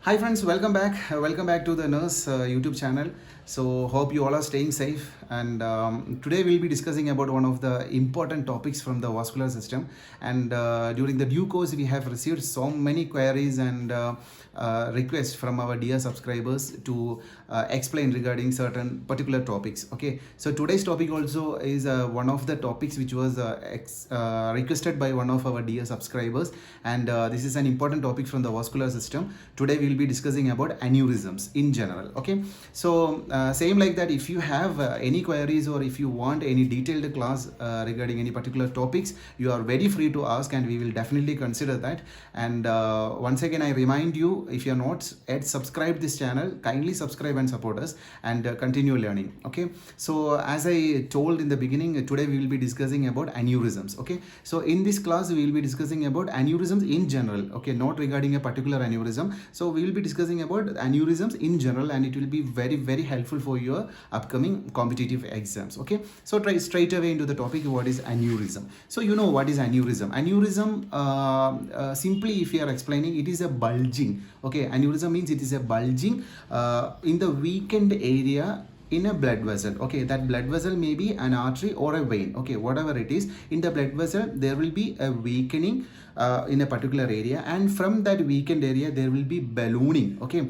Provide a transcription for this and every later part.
Hi friends, welcome back. Welcome back to the Nurse YouTube channel. So hope you all are staying safe. And today we'll be discussing about one of the important topics from the vascular system. And during the due course, we have received so many queries and requests from our dear subscribers to explain regarding certain particular topics. Okay, so today's topic also is one of the topics which was requested by one of our dear subscribers, and this is an important topic from the vascular system. Today we will be discussing about aneurysms in general. Okay, so same like that, if you have any queries or if you want any detailed class regarding any particular topics, you are very free to ask and we will definitely consider that. And once again I remind you, if you are not yet subscribed this channel, kindly subscribe and support us and continue learning. Okay, so as I told in the beginning, today we will be discussing about aneurysms. Okay, so in this class we will be discussing about aneurysms in general. Okay, not regarding a particular aneurysm. So we will be discussing about aneurysms in general, and it will be very helpful for your upcoming competitive exams. Okay, so try straight away into the topic. What is aneurysm? So you know what is aneurysm. Aneurysm, simply if you are explaining, it is a bulging. Okay, aneurysm means it is a bulging in the weakened area in a blood vessel. Okay, that blood vessel may be an artery or a vein. Okay, whatever it is, in the blood vessel there will be a weakening in a particular area, and from that weakened area there will be ballooning. Okay,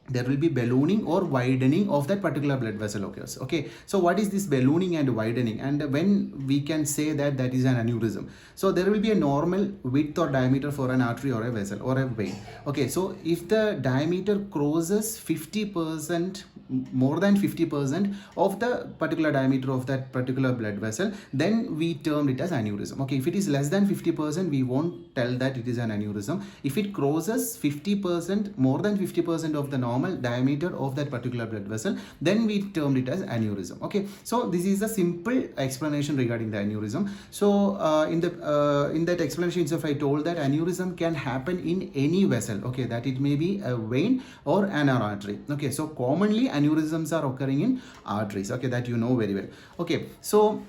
there will be ballooning or widening of that particular blood vessel occurs. Okay, so what is this ballooning and widening, and when we can say that that is an aneurysm? So there will be a normal width or diameter for an artery or a vessel or a vein. Okay, so if the diameter crosses 50%, more than 50% of the particular diameter of that particular blood vessel, then we term it as aneurysm. Okay, if it is less than 50%, we won't tell that it is an aneurysm. If it crosses 50%, more than 50% of the normal diameter of that particular blood vessel, then we termed it as aneurysm. Okay, so this is a simple explanation regarding the aneurysm. So in that explanation itself, I told that aneurysm can happen in any vessel. Okay, that it may be a vein or an artery. Okay, so commonly aneurysms are occurring in arteries. Okay, that you know very well. Okay, so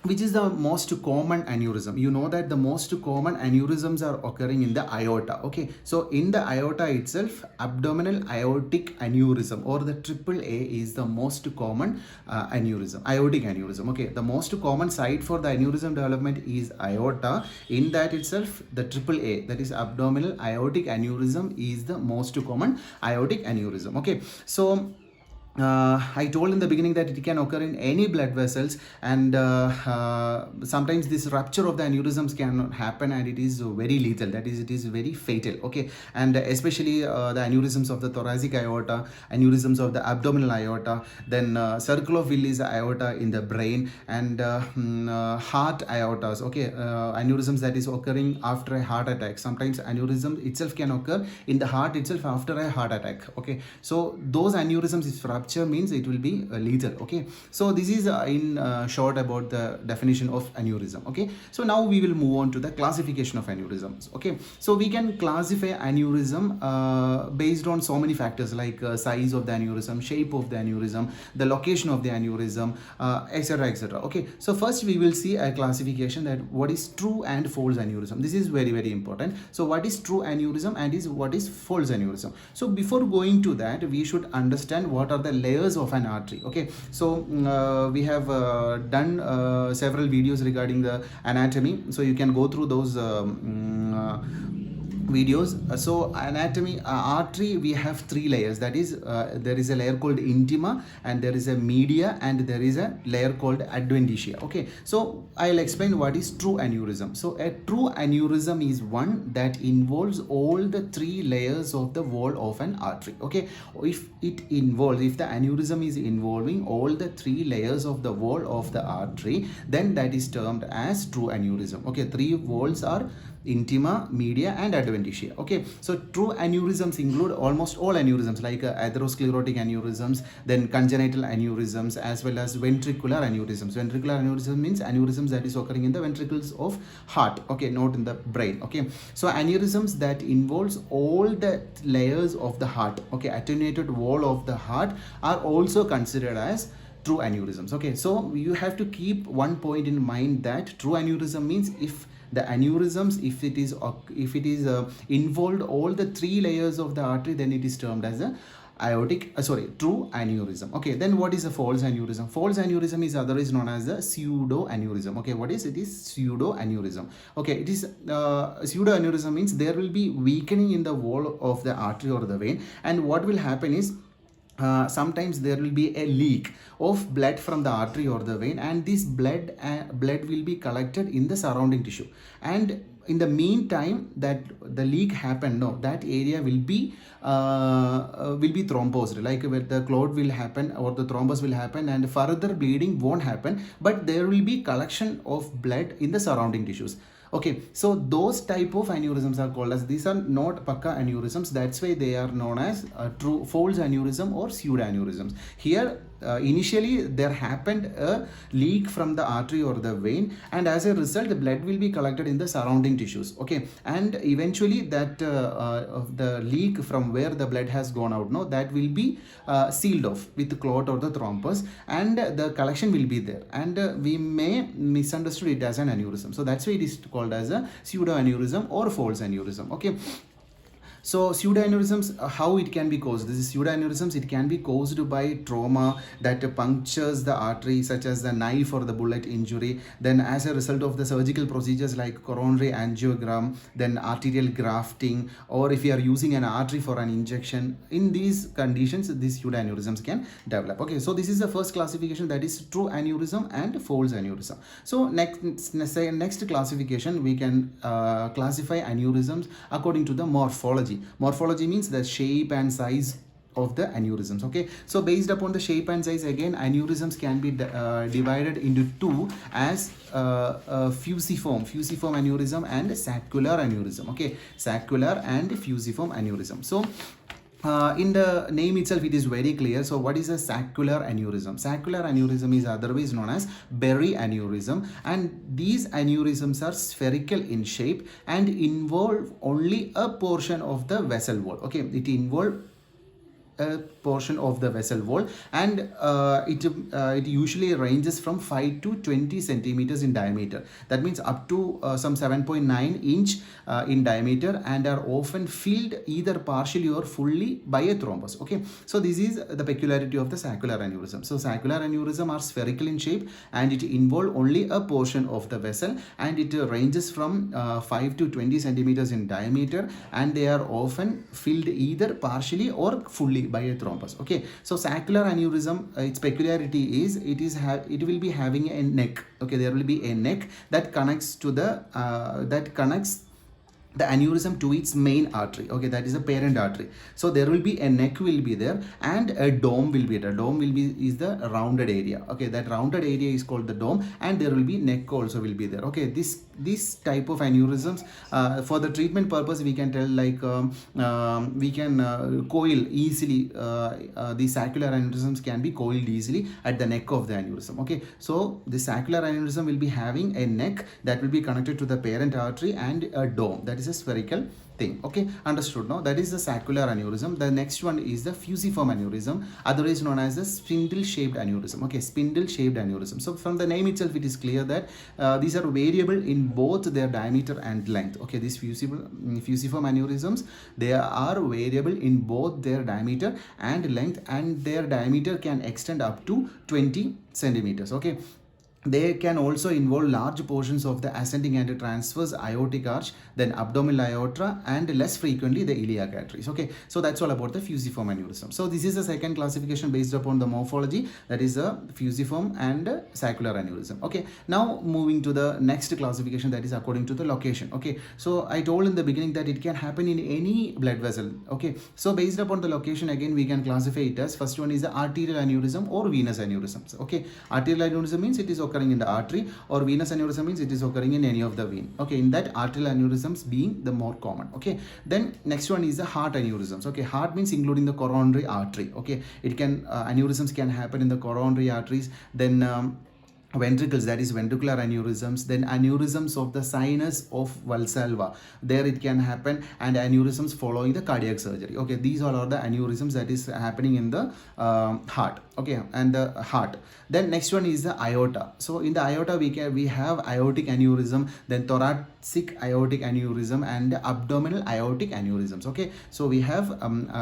which is the most common aneurysm? You know that the most common aneurysms are occurring in the aorta. Okay, so in the aorta itself, abdominal aortic aneurysm or the AAA is the most common aneurysm, aortic aneurysm. Okay, the most common site for the aneurysm development is aorta. In that itself, the AAA, that is abdominal aortic aneurysm, is the most common aortic aneurysm. Okay, so I told in the beginning that it can occur in any blood vessels, and sometimes this rupture of the aneurysms can happen and it is very lethal, that is, it is very fatal. Okay, and especially the aneurysms of the thoracic aorta, aneurysms of the abdominal aorta, then circle of Willis aorta in the brain, and heart aortas. Okay, aneurysms that is occurring after a heart attack. Sometimes aneurysm itself can occur in the heart itself after a heart attack. Okay, so those aneurysms, if rupture means it will be lethal. Okay, so this is in short about the definition of aneurysm. Okay, so now we will move on to the classification of aneurysms. Okay, so we can classify aneurysm based on so many factors like size of the aneurysm, shape of the aneurysm, the location of the aneurysm, etc, etc. Okay, so first we will see a classification that what is true and false aneurysm. This is very important. So what is true aneurysm and what is false aneurysm? So before going to that, we should understand what are the layers of an artery. Okay, so we have done several videos regarding the anatomy, so you can go through those videos. So anatomy, artery, we have three layers. That is, there is a layer called intima, and there is a media, and there is a layer called adventitia. Okay, so I'll explain what is true aneurysm. So a true aneurysm is one that involves all the three layers of the wall of an artery. Okay, if the aneurysm is involving all the three layers of the wall of the artery, then that is termed as true aneurysm. Okay, three walls are intima, media, and adventitia. Okay, so true aneurysms include almost all aneurysms like atherosclerotic aneurysms, then congenital aneurysms, as well as ventricular aneurysms. Ventricular aneurysm means aneurysms that is occurring in the ventricles of heart. Okay, not in the brain. Okay, so aneurysms that involves all the layers of the heart, okay, attenuated wall of the heart, are also considered as true aneurysms. Okay, so you have to keep one point in mind, that true aneurysm means if the aneurysms, if it is involved all the three layers of the artery, then it is termed as a true aneurysm. Okay, then what is a false aneurysm? False aneurysm is otherwise known as a pseudo aneurysm. Okay, what is it? Is pseudo aneurysm. Okay, it is pseudo aneurysm means there will be weakening in the wall of the artery or the vein, and what will happen is sometimes there will be a leak of blood from the artery or the vein, and this blood will be collected in the surrounding tissue, and in the meantime that the leak happened, no, that area will be thrombosed, like where the clot will happen or the thrombus will happen, and further bleeding won't happen, but there will be collection of blood in the surrounding tissues. Okay, so those type of aneurysms are called as, these are not pakka aneurysms, that's why they are known as true false aneurysm or pseudo aneurysms. Here initially there happened a leak from the artery or the vein, and as a result the blood will be collected in the surrounding tissues. Okay, and eventually that the leak from where the blood has gone out, no, that will be sealed off with the clot or the thrombus, and the collection will be there, and we may misunderstood it as an aneurysm. So that's why it is called as a pseudo aneurysm or false aneurysm. Okay, so pseudoaneurysms, how it can be caused? This is pseudoaneurysms. It can be caused by trauma that punctures the artery, such as the knife or the bullet injury. Then as a result of the surgical procedures like coronary angiogram, then arterial grafting, or if you are using an artery for an injection. In these conditions, these pseudoaneurysms can develop. Okay, so this is the first classification, that is true aneurysm and false aneurysm. So next classification, we can classify aneurysms according to the morphology. Morphology means the shape and size of the aneurysms. Okay, so based upon the shape and size, again aneurysms can be divided into two, as fusiform aneurysm and saccular aneurysm. Okay, saccular and fusiform aneurysm. So in the name itself it is very clear. So what is a saccular aneurysm? Saccular aneurysm is otherwise known as berry aneurysm, and these aneurysms are spherical in shape and involve only a portion of the vessel wall. Okay, it involves a portion of the vessel wall, and it usually ranges from 5 to 20 centimeters in diameter. That means up to some 7.9 inch in diameter, and are often filled either partially or fully by a thrombus. Okay, so this is the peculiarity of the saccular aneurysm. So saccular aneurysm are spherical in shape, and it involve only a portion of the vessel, and it ranges from 5 to 20 centimeters in diameter, and they are often filled either partially or fully by a thrombus. Okay, so saccular aneurysm, its peculiarity is it will be having a neck. Okay, there will be a neck that connects to the the aneurysm to its main artery. Okay, that is a parent artery. So there will be a neck will be there, and a dome will be there. Dome will be is the rounded area. Okay, that rounded area is called the dome, and there will be neck also will be there. Okay, this type of aneurysms, for the treatment purpose, we can tell like we can coil easily. The saccular aneurysms can be coiled easily at the neck of the aneurysm. Okay, so the saccular aneurysm will be having a neck that will be connected to the parent artery, and a dome that is a spherical thing. Okay, understood now? That is the saccular aneurysm. The next one is the fusiform aneurysm, otherwise known as the spindle shaped aneurysm. Okay, spindle shaped aneurysm. So from the name itself it is clear that these are variable in both their diameter and length. Okay, these fusiform aneurysms, they are variable in both their diameter and length, and their diameter can extend up to 20 centimeters. Okay, they can also involve large portions of the ascending and transverse aortic arch, then abdominal aorta, and less frequently the iliac arteries. Okay, so that's all about the fusiform aneurysm. So this is the second classification based upon the morphology, that is a fusiform and saccular aneurysm. Okay, now moving to the next classification, that is according to the location. Okay, so I told in the beginning that it can happen in any blood vessel. Okay, so based upon the location, again we can classify it as, first one is the arterial aneurysm or venous aneurysms. Okay, arterial aneurysm means it is occurring in the artery, or venous aneurysm means it is occurring in any of the vein. Okay, in that arterial aneurysms being the more common. Okay, then next one is the heart aneurysms. Okay, heart means including the coronary artery. Okay, it can aneurysms can happen in the coronary arteries, then ventricles, that is ventricular aneurysms, then aneurysms of the sinus of valsalva, there it can happen, and aneurysms following the cardiac surgery. Okay, these all are the aneurysms that is happening in the heart. Okay, and the heart. Then next one is the aorta. So in the aorta we have aortic aneurysm, then thoracic aortic aneurysm, and abdominal aortic aneurysms. Okay, so we have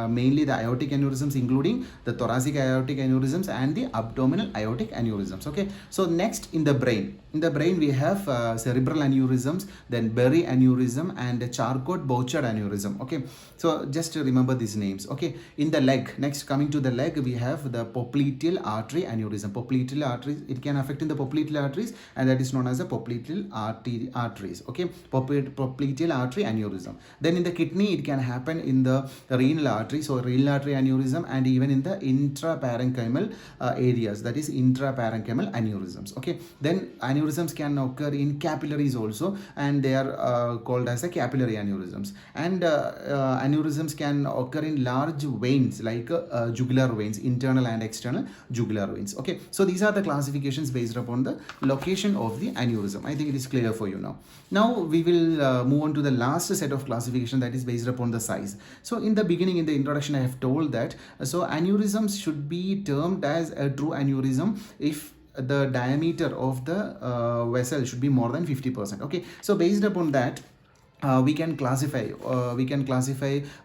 mainly the aortic aneurysms, including the thoracic aortic aneurysms and the abdominal aortic aneurysms. Okay, so next, in the brain we have cerebral aneurysms, then berry aneurysm, and Charcot-Bouchard aneurysm. Okay, so just remember these names. Okay, in the leg, next, coming to the leg, we have the popliteal artery aneurysm. Popliteal arteries, it can affect in the popliteal arteries, and that is known as the popliteal arteries. Okay, popliteal artery aneurysm. Then in the kidney, it can happen in the renal artery, so renal artery aneurysm, and even in the intraparenchymal areas, that is intraparenchymal aneurysms. Okay, then aneurysms can occur in capillaries also, and they are called as the capillary aneurysms. And aneurysms can occur in large veins like jugular veins, internal and external jugular veins. Okay, so these are the classifications based upon the location of the aneurysm. I think it is clear for you now. Now we will move on to the last set of classification, that is based upon the size. So in the beginning, in the introduction, I have told that so aneurysms should be termed as a true aneurysm if the diameter of the vessel should be more than 50%. Okay, so based upon that, we can classify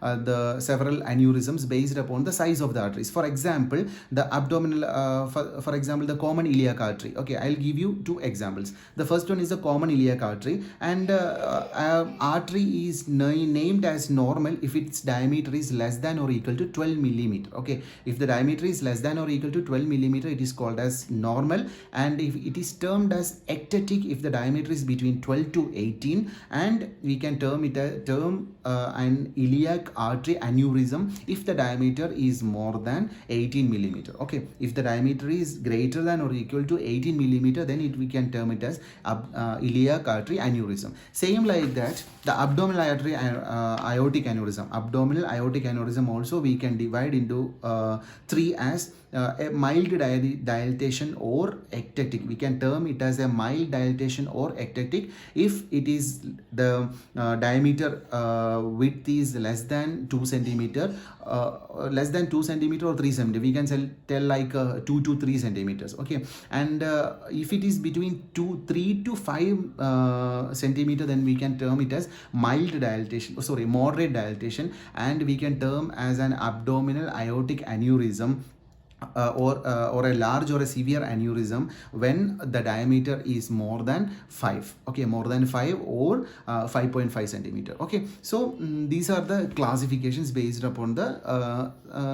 the several aneurysms based upon the size of the arteries. For example, the abdominal, for example, the common iliac artery. Okay, I'll give you two examples. The first one is the common iliac artery, and artery is named as normal if its diameter is less than or equal to 12 millimeter. Okay, if the diameter is less than or equal to 12 millimeter, it is called as normal, and if it is termed as ectatic if the diameter is between 12 to 18, and we can term an iliac artery aneurysm if the diameter is more than 18 millimeter. Okay, if the diameter is greater than or equal to 18 millimeter, then we can term it as iliac artery aneurysm. Same like that, the abdominal artery aortic aneurysm. Abdominal aortic aneurysm also we can divide into three as a mild dilatation or ectatic. We can term it as a mild dilatation or ectatic if it is the diameter width is less than 2 centimeter, less than 2 centimeter or 3 centimeter. We can tell like 2 to 3 centimeters. Okay, and if it is between 3 to 5 centimeter, then we can term it as mild dilatation, moderate dilatation, and we can term as an abdominal aortic aneurysm or a large or a severe aneurysm when the diameter is more than 5. Okay, more than 5 or 5.5 centimeter. Okay, so these are the classifications based upon the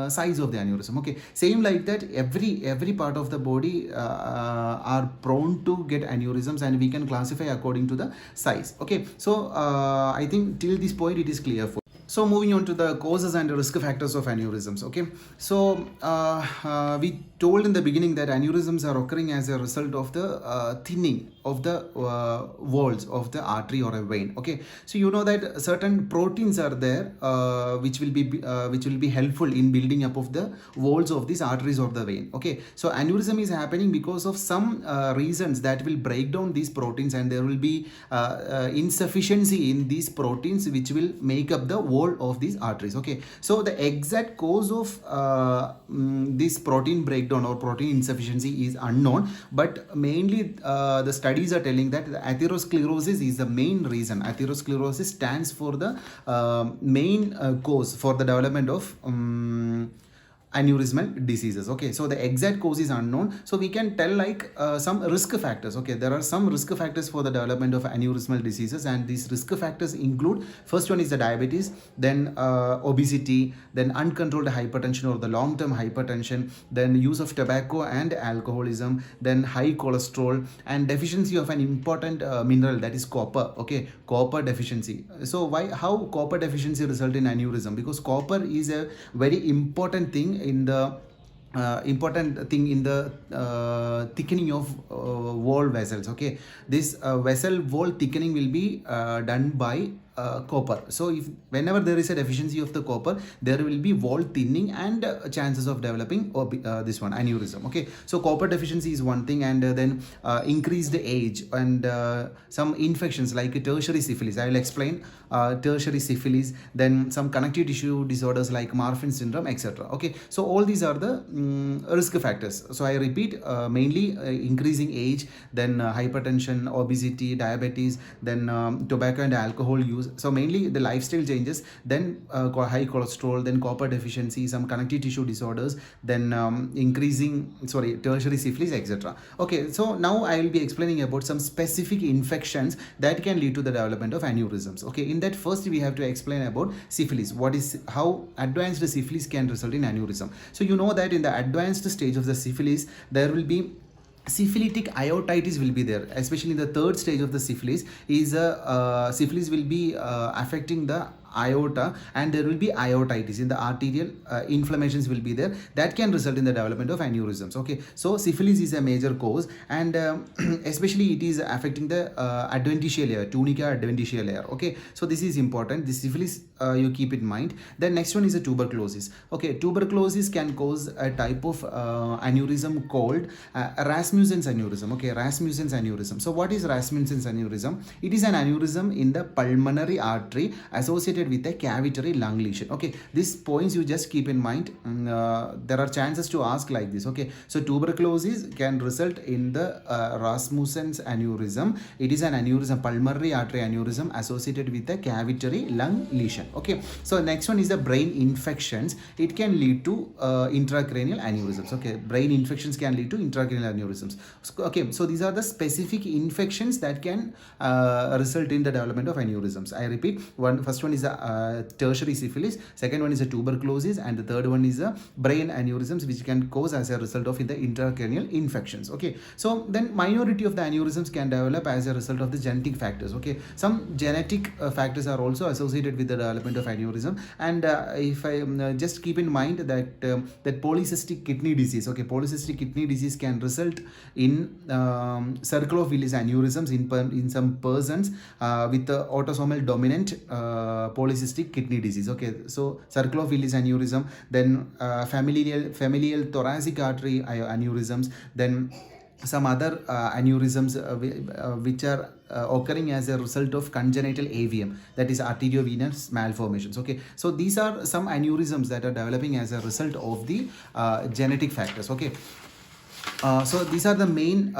size of the aneurysm. Okay, same like that, every part of the body are prone to get aneurysms, and we can classify according to the size. Okay, so I think till this point it is clear for. So moving on to the causes and risk factors of aneurysms. Okay, so we told in the beginning that aneurysms are occurring as a result of the thinning of the walls of the artery or a vein. Okay, so you know that certain proteins are there which will be helpful in building up of the walls of these arteries or the vein. Okay, so aneurysm is happening because of some reasons that will break down these proteins, and there will be insufficiency in these proteins which will make up the wall of these arteries. Okay, so the exact cause of this protein breakdown or protein insufficiency is unknown, but mainly the studies are telling that the atherosclerosis is the main reason. Atherosclerosis stands for the main cause for the development of aneurysmal diseases. Okay, so the exact cause is unknown, so we can tell like some risk factors. Okay, there are some risk factors for the development of aneurysmal diseases, and these risk factors include, first one is the diabetes, then obesity, then uncontrolled hypertension or the long-term hypertension, then use of tobacco and alcoholism, then high cholesterol, and deficiency of an important mineral, that is copper. Okay, copper deficiency. So how copper deficiency result in aneurysm? Because copper is a very important thing in the thickening of wall vessels. Okay, this vessel wall thickening will be done by copper. So if whenever there is a deficiency of the copper, there will be wall thinning and chances of developing this one aneurysm. Okay, so copper deficiency is one thing, and then increased age and some infections like tertiary syphilis. I will explain tertiary syphilis, then some connective tissue disorders like Marfan syndrome, etc. Okay, so all these are the risk factors. So I repeat, mainly increasing age, then hypertension, obesity, diabetes, then tobacco and alcohol use. So mainly the lifestyle changes, then high cholesterol, then copper deficiency, some connective tissue disorders, then tertiary syphilis, etc. Okay, so now I will be explaining about some specific infections that can lead to the development of aneurysms. Okay, in that first we have to explain about syphilis. How advanced syphilis can result in aneurysm. So you know that in the advanced stage of the syphilis, there will be syphilitic aortitis will be there, especially in the third stage of the syphilis. Syphilis will be affecting the aorta, and there will be aortitis in the arterial inflammations will be there that can result in the development of aneurysms. Okay, so syphilis is a major cause, and especially it is affecting the adventitial layer, tunica adventitial layer. Okay, so this is important. This syphilis you keep in mind. Then next one is a tuberculosis. Okay, tuberculosis can cause a type of aneurysm called Rasmussen's aneurysm. Okay, Rasmussen's aneurysm. So what is Rasmussen's aneurysm? It is an aneurysm in the pulmonary artery associated with a cavitary lung lesion. Okay, these points you just keep in mind. There are chances to ask like this. Okay, so tuberculosis can result in the Rasmussen's aneurysm. It is an aneurysm, pulmonary artery aneurysm associated with a cavitary lung lesion. Okay, so next one is the brain infections. It can lead to intracranial aneurysms. Okay, brain infections can lead to intracranial aneurysms. Okay, so these are the specific infections that can result in the development of aneurysms. I repeat, first one is tertiary syphilis, second one is a tuberculosis, and the third one is a brain aneurysms, which can cause as a result of the intracranial infections. Okay, so then minority of the aneurysms can develop as a result of the genetic factors. Okay, some genetic factors are also associated with the development of aneurysm, and if I just keep in mind that that polycystic kidney disease. Okay, polycystic kidney disease can result in circle of Willis aneurysms in some persons with the autosomal dominant polycystic kidney disease. Okay, so circle of Willis aneurysm, then familial thoracic artery aneurysms, then some other aneurysms which are occurring as a result of congenital AVM, that is arteriovenous malformations. Okay, so these are some aneurysms that are developing as a result of the genetic factors. Okay, so these are the main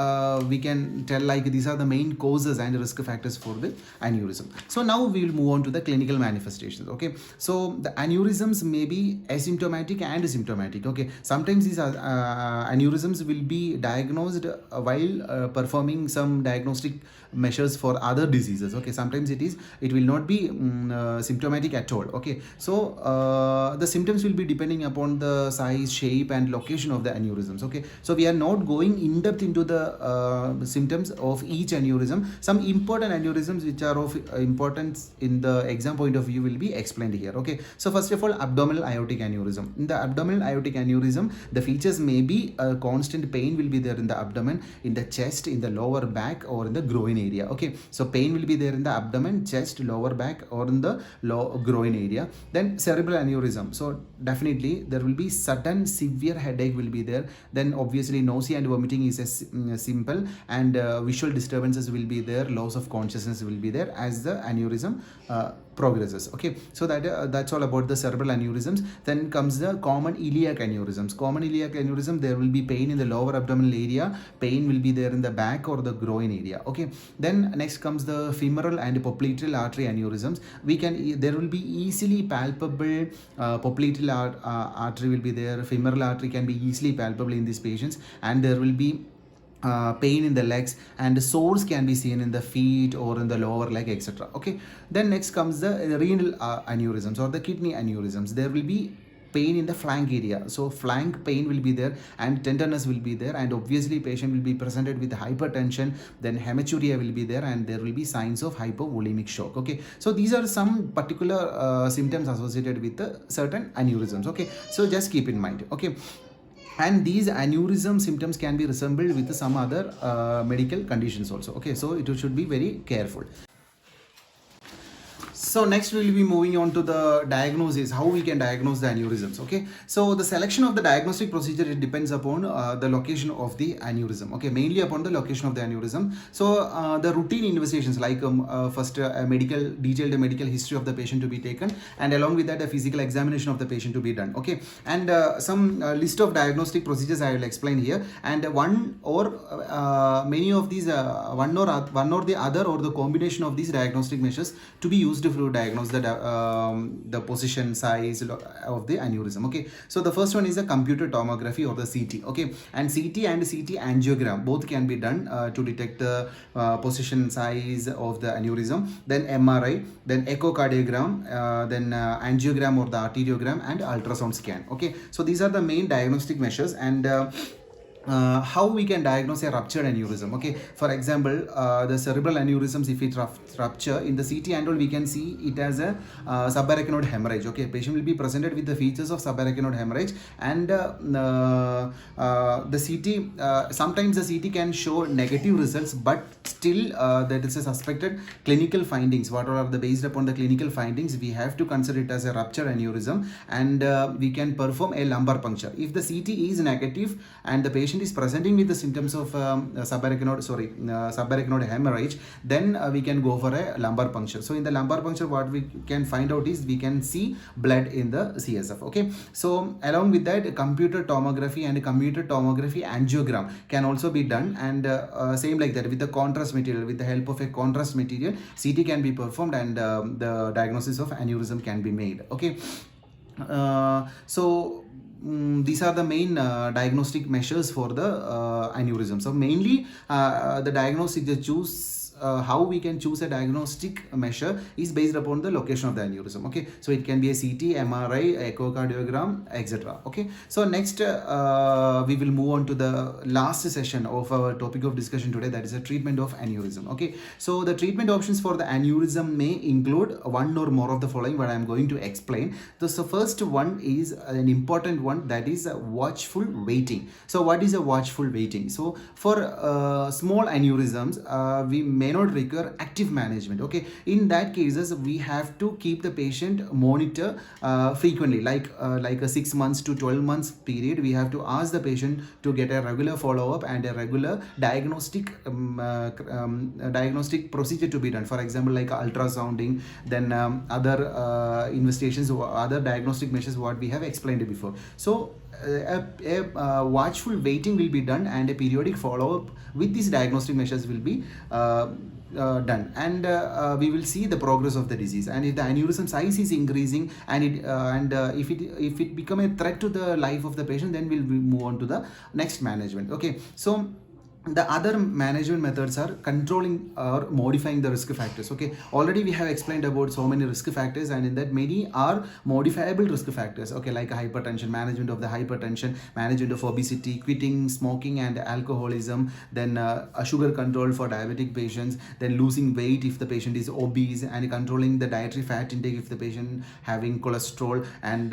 we can tell, like these are the main causes and risk factors for the aneurysm. So now we will move on to the clinical manifestations. Okay, so the aneurysms may be asymptomatic and symptomatic. Okay, sometimes these aneurysms will be diagnosed while performing some diagnostic measures for other diseases. Okay, sometimes it will not be symptomatic at all. Okay, so the symptoms will be depending upon the size, shape and location of the aneurysms. Okay, so we are not going in depth into the symptoms of each aneurysm. Some important aneurysms which are of importance in the exam point of view will be explained here. Okay, so first of all, abdominal aortic aneurysm. In the abdominal aortic aneurysm, the features may be a constant pain will be there in the abdomen, in the chest, in the lower back or in the groin area. Okay, so pain will be there in the abdomen, chest, lower back or in the groin area. Then cerebral aneurysm. So definitely there will be sudden severe headache will be there. Then obviously nausea and vomiting is a simple, and visual disturbances will be there, loss of consciousness will be there as the aneurysm progresses. Okay, so that's all about the cerebral aneurysms. Then comes the common iliac aneurysms. Common iliac aneurysm, there will be pain in the lower abdominal area, pain will be there in the back or the groin area. Okay, then next comes the femoral and popliteal artery aneurysms. There will be easily palpable popliteal artery will be there, femoral artery can be easily palpable in these patients, and there will be pain in the legs, and sores can be seen in the feet or in the lower leg, etc. Okay, then next comes the renal aneurysms or the kidney aneurysms. There will be pain in the flank area, so flank pain will be there and tenderness will be there, and obviously patient will be presented with hypertension, then hematuria will be there, and there will be signs of hypovolemic shock. Okay, so these are some particular symptoms associated with certain aneurysms. Okay, so just keep in mind. Okay, and these aneurysm symptoms can be resembled with some other medical conditions also. Okay, so it should be very careful. So next we will be moving on to the diagnosis, how we can diagnose the aneurysms. Okay, so the selection of the diagnostic procedure, it depends upon the location of the aneurysm. Okay, mainly upon the location of the aneurysm. So the routine investigations like first a detailed medical history of the patient to be taken, and along with that a physical examination of the patient to be done. Okay, and some list of diagnostic procedures I will explain here, and one or many of these one or the other or the combination of these diagnostic measures to be used to diagnose the position, size of the aneurysm. Okay, so the first one is a computer tomography or the CT. Okay, and CT and CT angiogram both can be done to detect the position, size of the aneurysm. Then MRI, then echocardiogram, then angiogram or the arteriogram, and ultrasound scan. Okay, so these are the main diagnostic measures. And how we can diagnose a ruptured aneurysm. Okay, for example, the cerebral aneurysms, if it rupture in the CT and all, we can see it as a subarachnoid hemorrhage. Okay, patient will be presented with the features of subarachnoid hemorrhage, and the CT sometimes the CT can show negative results, but still that is a suspected clinical findings. What are the based upon the clinical findings, we have to consider it as a ruptured aneurysm, and we can perform a lumbar puncture. If the CT is negative and the patient is presenting with the symptoms of subarachnoid hemorrhage, then we can go for a lumbar puncture. So in the lumbar puncture, what we can find out is we can see blood in the CSF. Okay, so along with that, computer tomography and computer tomography angiogram can also be done, and same like that with the contrast material, with the help of a contrast material, CT can be performed, and the diagnosis of aneurysm can be made. Okay, these are the main diagnostic measures for the aneurysm. So mainly the diagnostic they choose, how we can choose a diagnostic measure is based upon the location of the aneurysm. Okay, so it can be a CT, MRI, echocardiogram, etc. Okay, so next we will move on to the last session of our topic of discussion today, that is a treatment of aneurysm. Okay, so the treatment options for the aneurysm may include one or more of the following, what I am going to explain. So first one is an important one, that is watchful waiting. So what is a watchful waiting? So for small aneurysms, we may not require active management. Okay, in that cases we have to keep the patient monitor frequently, like a 6 months to 12 months period. We have to ask the patient to get a regular follow-up and a regular diagnostic procedure to be done. For example, like ultrasounding, then other investigations, other diagnostic measures what we have explained before. So a watchful waiting will be done, and a periodic follow-up with these diagnostic measures will be done, and we will see the progress of the disease. And if the aneurysm size is increasing, and if it become a threat to the life of the patient, then we'll move on to the next management. Okay, so the other management methods are controlling or modifying the risk factors. Okay, already we have explained about so many risk factors, and in that many are modifiable risk factors. Okay, like hypertension, management of the hypertension, management of obesity, quitting smoking and alcoholism, then a sugar control for diabetic patients, then losing weight if the patient is obese, and controlling the dietary fat intake if the patient having cholesterol, and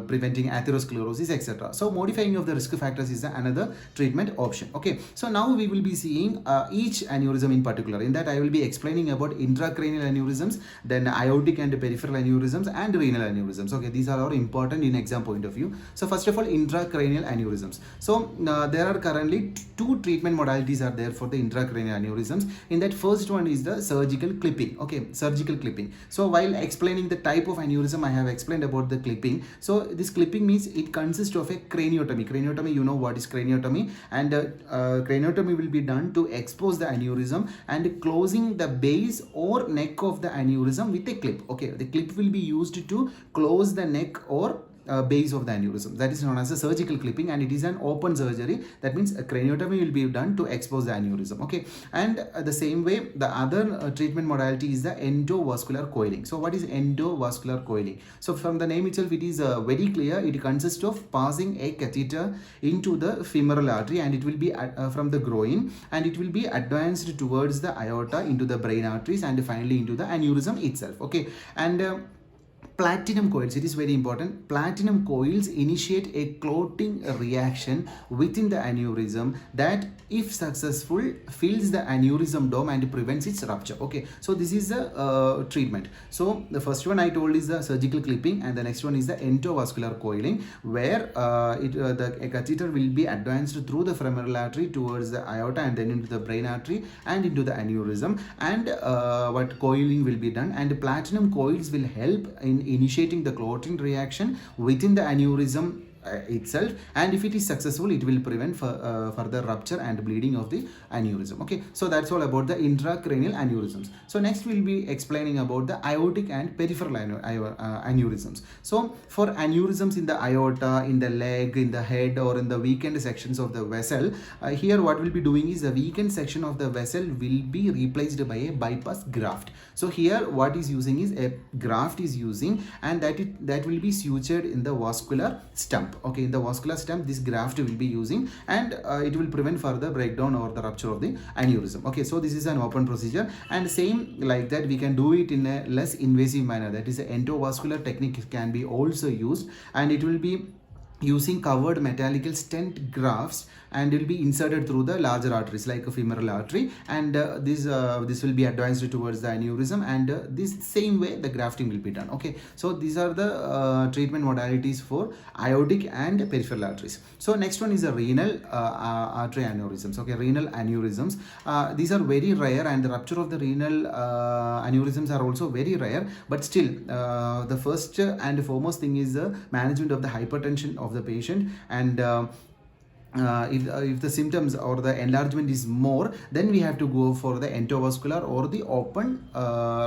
preventing atherosclerosis, etc. So modifying of the risk factors is another treatment option. Okay, so now we will be seeing each aneurysm in particular. In that I will be explaining about intracranial aneurysms, then aortic and peripheral aneurysms, and renal aneurysms. Okay, these are all important in exam point of view. So first of all, intracranial aneurysms. So there are currently two treatment modalities are there for the intracranial aneurysms. In that, first one is the surgical clipping. Okay, surgical clipping. So while explaining the type of aneurysm, I have explained about the clipping. So this clipping means it consists of a craniotomy. Craniotomy, you know what is craniotomy, and craniotomy will be done to expose the aneurysm and closing the base or neck of the aneurysm with a clip. Okay, the clip will be used to close the neck or base of the aneurysm. That is known as a surgical clipping, and it is an open surgery. That means a craniotomy will be done to expose the aneurysm. Okay, and the same way the other treatment modality is the endovascular coiling. So what is endovascular coiling? So from the name itself, it is very clear. It consists of passing a catheter into the femoral artery, and it will be from the groin, and it will be advanced towards the aorta, into the brain arteries, and finally into the aneurysm itself. Okay, and platinum coils, it is very important. Platinum coils initiate a clotting reaction within the aneurysm that, if successful, fills the aneurysm dome and prevents its rupture. Okay, so this is the treatment. So the first one I told is the surgical clipping, and the next one is the endovascular coiling, where the catheter will be advanced through the femoral artery towards the aorta and then into the brain artery and into the aneurysm, and what coiling will be done, and platinum coils will help in initiating the clotting reaction within the aneurysm itself, and if it is successful, it will prevent further rupture and bleeding of the aneurysm. Okay, so that's all about the intracranial aneurysms. So next we'll be explaining about the aortic and peripheral aneurysms. So for aneurysms in the aorta, in the leg, in the head, or in the weakened sections of the vessel, here what we'll be doing is the weakened section of the vessel will be replaced by a bypass graft. So here what is using is a graft is using, and that will be sutured in the vascular stump. Okay, in the vascular stump this graft will be using, and it will prevent further breakdown or the rupture of the aneurysm. Okay, so this is an open procedure, and same like that we can do it in a less invasive manner, that is, an endovascular technique can be also used, and it will be using covered metallic stent grafts, and it will be inserted through the larger arteries like a femoral artery, and this will be advanced towards the aneurysm, and this same way the grafting will be done. Okay, so these are the treatment modalities for aortic and peripheral arteries. So next one is the renal artery aneurysms. Okay, renal aneurysms, these are very rare, and the rupture of the renal aneurysms are also very rare, but still the first and foremost thing is the management of the hypertension of the patient, and if the symptoms or the enlargement is more, then we have to go for the endovascular or the open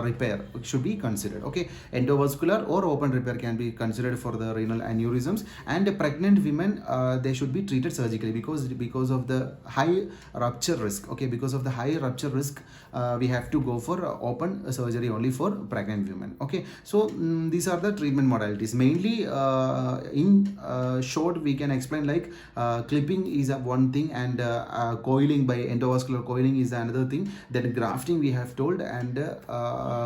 repair, which should be considered. Okay, endovascular or open repair can be considered for the renal aneurysms, and pregnant women, they should be treated surgically because of the high rupture risk. Okay, because of the high rupture risk, we have to go for open surgery only for pregnant women. Okay, so these are the treatment modalities. Mainly in short we can explain like clipping is one thing, and coiling by endovascular coiling is another thing. Then grafting we have told, and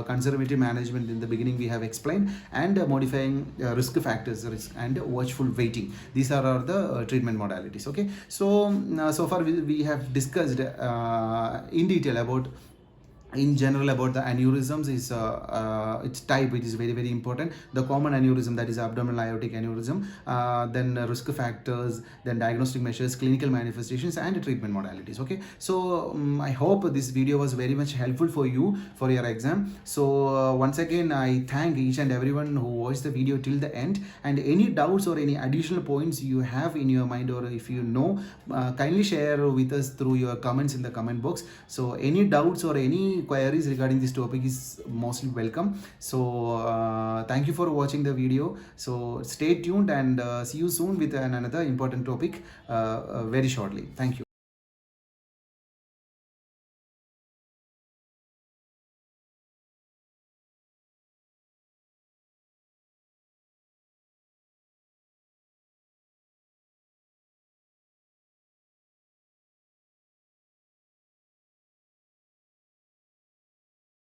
conservative management in the beginning we have explained, and modifying risk factors and watchful waiting. These are the treatment modalities. Okay, so so far we have discussed in detail about, in general, about the aneurysms. Is its type, which is very important. The common aneurysm, that is abdominal aortic aneurysm, then risk factors, then diagnostic measures, clinical manifestations, and treatment modalities. Okay, so I hope this video was very much helpful for you for your exam. So once again I thank each and everyone who watched the video till the end, and any doubts or any additional points you have in your mind, or if you know, kindly share with us through your comments in the comment box. So any doubts or any queries regarding this topic is mostly welcome. So thank you for watching the video. So stay tuned, and see you soon with another important topic very shortly. Thank you.